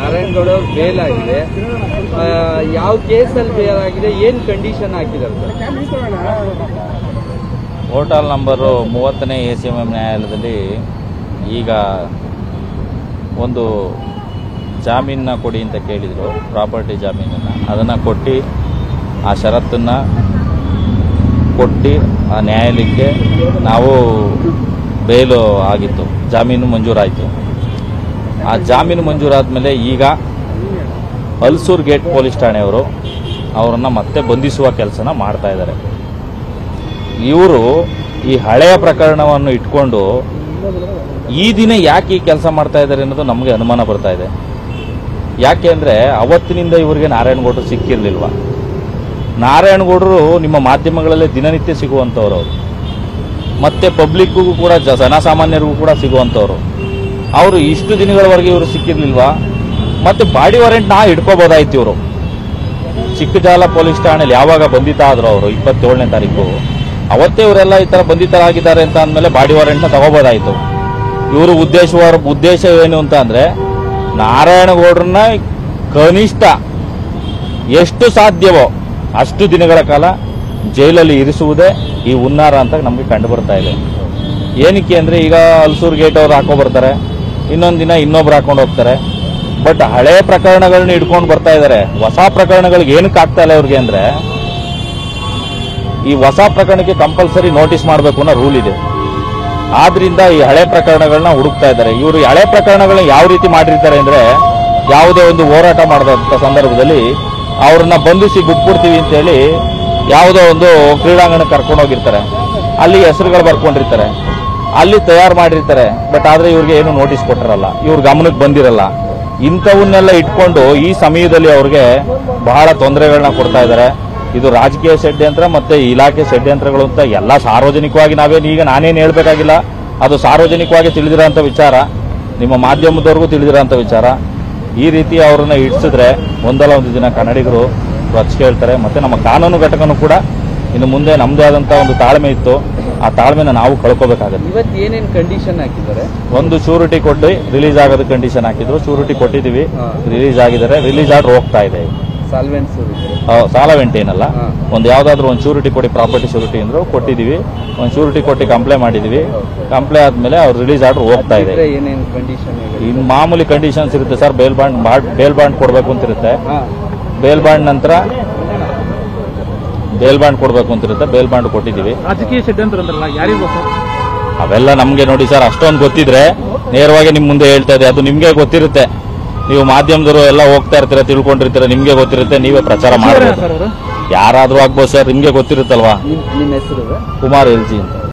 ನಾರಾಯಣಗೌಡ ಅವ್ರು ಬೇಲ್ ಆಗಿದೆ. ಯಾವ ಕೇಸಲ್ಲಿ ಬೇಲ್ ಆಗಿದೆ, ಏನ್ ಕಂಡೀಷನ್ ಹಾಕಿದ್ದಾರೆ ಸರ್? ಹೋಟೆಲ್ ನಂಬರು 30ನೇ ACMM ನ್ಯಾಯಾಲಯದಲ್ಲಿ ಈಗ ಒಂದು ಜಾಮೀನನ್ನ ಕೊಡಿ ಅಂತ ಕೇಳಿದರು, ಪ್ರಾಪರ್ಟಿ ಜಾಮೀನನ್ನು. ಅದನ್ನು ಕೊಟ್ಟು ಆ ಷರತ್ತನ್ನು ಕೊಟ್ಟು ಆ ನ್ಯಾಯಾಲಯಕ್ಕೆ ನಾವು ಬೇಲು ಆಗಿತ್ತು, ಜಾಮೀನು ಮಂಜೂರಾಯಿತು. ಆ ಜಾಮೀನು ಮಂಜೂರಾದ ಮೇಲೆ ಈಗ ಹಲ್ಸೂರು ಗೇಟ್ ಪೊಲೀಸ್ ಠಾಣೆಯವರು ಅವರನ್ನು ಮತ್ತೆ ಬಂಧಿಸುವ ಕೆಲಸನ ಮಾಡ್ತಾ ಇದ್ದಾರೆ. ಇವರು ಈ ಹಳೆಯ ಪ್ರಕರಣವನ್ನು ಇಟ್ಕೊಂಡು ಈ ದಿನ ಯಾಕೆ ಈ ಕೆಲಸ ಮಾಡ್ತಾ ಇದ್ದಾರೆ ಅನ್ನೋದು ನಮಗೆ ಅನುಮಾನ ಬರ್ತಾ ಇದೆ. ಯಾಕೆ ಅಂದರೆ ಅವತ್ತಿನಿಂದ ಇವರಿಗೆ ನಾರಾಯಣಗೌಡರು ಸಿಕ್ಕಿರಲಿಲ್ವ? ನಾರಾಯಣಗೌಡರು ನಿಮ್ಮ ಮಾಧ್ಯಮಗಳಲ್ಲೇ ದಿನನಿತ್ಯ ಸಿಗುವಂಥವ್ರು, ಮತ್ತೆ ಪಬ್ಲಿಕ್ಗೂ ಕೂಡ ಜನಸಾಮಾನ್ಯರಿಗೂ ಕೂಡ ಸಿಗುವಂಥವ್ರು. ಅವರು ಇಷ್ಟು ದಿನಗಳವರೆಗೆ ಇವರು ಸಿಕ್ಕಿರ್ಲಿಲ್ವಾ? ಮತ್ತೆ ಬಾಡಿ ವಾರೆಂಟ್ ನಾ ಹಿಡ್ಕೋಬೋದಾಯ್ತು. ಇವರು ಚಿಕ್ಕಜಾಲ ಪೊಲೀಸ್ ಠಾಣೆಯಲ್ಲಿ ಯಾವಾಗ ಬಂಧಿತ ಆದ್ರು ಅವರು 27ನೇ ತಾರೀಕು, ಅವತ್ತೇ ಇವರೆಲ್ಲ ಈ ತರ ಬಂಧಿತರಾಗಿದ್ದಾರೆ ಅಂತ ಅಂದಮೇಲೆ ಬಾಡಿ ವಾರೆಂಟ್ನ ತಗೋಬೋದಾಯ್ತು. ಇವರು ಉದ್ದೇಶ ಏನು ಅಂತ ಅಂದ್ರೆ ನಾರಾಯಣಗೌಡರನ್ನ ಕನಿಷ್ಠ ಎಷ್ಟು ಸಾಧ್ಯವೋ ಅಷ್ಟು ದಿನಗಳ ಕಾಲ ಜೈಲಲ್ಲಿ ಇರಿಸುವುದೇ ಈ ಹುನ್ನಾರ ಅಂತ ನಮಗೆ ಕಂಡು ಬರ್ತಾ ಇದೆ. ಏನಕ್ಕೆ ಅಂದ್ರೆ ಈಗ ಹಲ್ಸೂರು ಗೇಟ್ ಅವ್ರು ಹಾಕೋ ಬರ್ತಾರೆ, ಇನ್ನೊಂದು ದಿನ ಇನ್ನೊಬ್ರು ಹಾಕೊಂಡು ಹೋಗ್ತಾರೆ. ಬಟ್ ಹಳೆ ಪ್ರಕರಣಗಳನ್ನ ಇಟ್ಕೊಂಡು ಬರ್ತಾ ಇದ್ದಾರೆ. ಹೊಸ ಪ್ರಕರಣಗಳಿಗೆ ಏನಕ್ಕೆ ಆಗ್ತಾ ಇಲ್ಲ ಇವ್ರಿಗೆ ಅಂದ್ರೆ, ಈ ಹೊಸ ಪ್ರಕರಣಕ್ಕೆ ಕಂಪಲ್ಸರಿ ನೋಟಿಸ್ ಮಾಡಬೇಕು ಅನ್ನೋ ರೂಲ್ ಇದೆ. ಆದ್ರಿಂದ ಈ ಹಳೆ ಪ್ರಕರಣಗಳನ್ನ ಹುಡುಕ್ತಾ ಇದ್ದಾರೆ. ಇವರು ಹಳೆ ಪ್ರಕರಣಗಳನ್ನ ಯಾವ ರೀತಿ ಮಾಡಿರ್ತಾರೆ ಅಂದ್ರೆ, ಯಾವುದೇ ಒಂದು ಹೋರಾಟ ಮಾಡಿದಂತ ಸಂದರ್ಭದಲ್ಲಿ ಅವ್ರನ್ನ ಬಂಧಿಸಿ ಬಿಟ್ಬಿಡ್ತೀವಿ ಅಂತೇಳಿ ಯಾವುದೋ ಒಂದು ಕ್ರೀಡಾಂಗಣಕ್ಕೆ ಕರ್ಕೊಂಡು ಹೋಗಿರ್ತಾರೆ, ಅಲ್ಲಿ ಹೆಸರುಗಳು ಬರ್ಕೊಂಡಿರ್ತಾರೆ, ಅಲ್ಲಿ ತಯಾರು ಮಾಡಿರ್ತಾರೆ. ಬಟ್ ಆದ್ರೆ ಇವ್ರಿಗೆ ಏನು ನೋಟಿಸ್ ಕೊಟ್ಟಿರಲ್ಲ, ಇವ್ರ ಗಮನಕ್ಕೆ ಬಂದಿರಲ್ಲ. ಇಂಥವನ್ನೆಲ್ಲ ಇಟ್ಕೊಂಡು ಈ ಸಮಯದಲ್ಲಿ ಅವ್ರಿಗೆ ಬಹಳ ತೊಂದರೆಗಳನ್ನ ಕೊಡ್ತಾ ಇದ್ದಾರೆ. ಇದು ರಾಜಕೀಯ ಷಡ್ಯಂತ್ರ ಮತ್ತೆ ಇಲಾಖೆ ಷಡ್ಯಂತ್ರಗಳು ಅಂತ ಎಲ್ಲ ಸಾರ್ವಜನಿಕವಾಗಿ ಈಗ ನಾನೇನು ಹೇಳ್ಬೇಕಾಗಿಲ್ಲ, ಅದು ಸಾರ್ವಜನಿಕವಾಗಿ ತಿಳಿದಿರೋಂಥ ವಿಚಾರ, ನಿಮ್ಮ ಮಾಧ್ಯಮದವ್ರಿಗೂ ತಿಳಿದಿರೋಂಥ ವಿಚಾರ. ಈ ರೀತಿ ಅವ್ರನ್ನ ಇಡ್ಸಿದ್ರೆ ಒಂದಲ್ಲ ಒಂದು ದಿನ ಕನ್ನಡಿಗರು ರೊಚ್ಚಿಗೆ ಹೇಳ್ತಾರೆ. ಮತ್ತೆ ನಮ್ಮ ಕಾನೂನು ಘಟಕನೂ ಕೂಡ ಇನ್ನು ಮುಂದೆ ನಮ್ದೇ ಆದಂತ ಒಂದು ತಾಳ್ಮೆ ಇತ್ತು, ಆ ತಾಳ್ಮೆನ ನಾವು ಕಳ್ಕೋಬೇಕಾಗುತ್ತೆ. ಇವತ್ತು ಏನೇನು ಕಂಡೀಷನ್ ಹಾಕಿದ್ದಾರೆ? ಒಂದು ಶೂರಿಟಿ ಕೊಟ್ಟು ರಿಲೀಸ್ ಆಗೋದು ಕಂಡೀಷನ್ ಹಾಕಿದ್ರು, ಶೂರಿಟಿ ಕೊಟ್ಟಿದ್ದೀವಿ, ರಿಲೀಸ್ ಆಗಿದ್ದಾರೆ. ರಿಲೀಸ್ ಆರ್ಡರ್ ಹೋಗ್ತಾ ಇದೆ. ಸಾಲವೆಂಟ್ ಏನಲ್ಲ, ಒಂದು ಯಾವ್ದಾದ್ರು ಒಂದು ಶೂರಿಟಿ ಕೊಡಿ, ಪ್ರಾಪರ್ಟಿ ಶೂರಿಟಿ ಅಂದ್ರು ಕೊಟ್ಟಿದ್ದೀವಿ. ಒಂದು ಶೂರಿಟಿ ಕೊಟ್ಟು ಕಂಪ್ಲೈ ಮಾಡಿದೀವಿ. ಕಂಪ್ಲೈ ಆದ್ಮೇಲೆ ಅವ್ರು ರಿಲೀಸ್ ಆರ್ಡರ್ ಹೋಗ್ತಾ ಇದೆ. ಇನ್ನು ಮಾಮೂಲಿ ಕಂಡೀಷನ್ಸ್ ಇರುತ್ತೆ ಸರ್. ಬೇಲ್ ಬಾಂಡ್ ಕೊಡಬೇಕು ಅಂತ ಇರುತ್ತೆ. ಬೇಲ್ ಬಾಂಡ್ ನಂತರ ಬೇಲ್ ಬಾಂಡ್ ಕೊಡಬೇಕು ಅಂತಿರುತ್ತೆ. ಬೇಲ್ ಬಾಂಡ್ ಕೊಟ್ಟಿದ್ದೀವಿ. ರಾಜಕೀಯ ಷಡ್ಯಂತ್ರ ಅಂದ್ರಲ್ಲ, ಯಾರಿಗೂ ಅವೆಲ್ಲ ನಮ್ಗೆ ನೋಡಿ ಸರ್, ಅಷ್ಟೊಂದು ಗೊತ್ತಿದ್ರೆ ನೇರವಾಗಿ ನಿಮ್ ಮುಂದೆ ಹೇಳ್ತಾ ಇದೆ. ಅದು ನಿಮ್ಗೆ ಗೊತ್ತಿರುತ್ತೆ, ನೀವು ಮಾಧ್ಯಮದವರು ಎಲ್ಲ ಹೋಗ್ತಾ ಇರ್ತೀರ, ತಿಳ್ಕೊಂಡಿರ್ತೀರ, ನಿಮ್ಗೆ ಗೊತ್ತಿರುತ್ತೆ, ನೀವೇ ಪ್ರಚಾರ ಮಾಡಬಹುದು. ಯಾರಾದ್ರೂ ಆಗ್ಬೋದು ಸರ್, ನಿಮ್ಗೆ ಗೊತ್ತಿರುತ್ತಲ್ವಾ. ನಿಮ್ಮ ಹೆಸರು? ಕುಮಾರ್ LG ಅಂತ.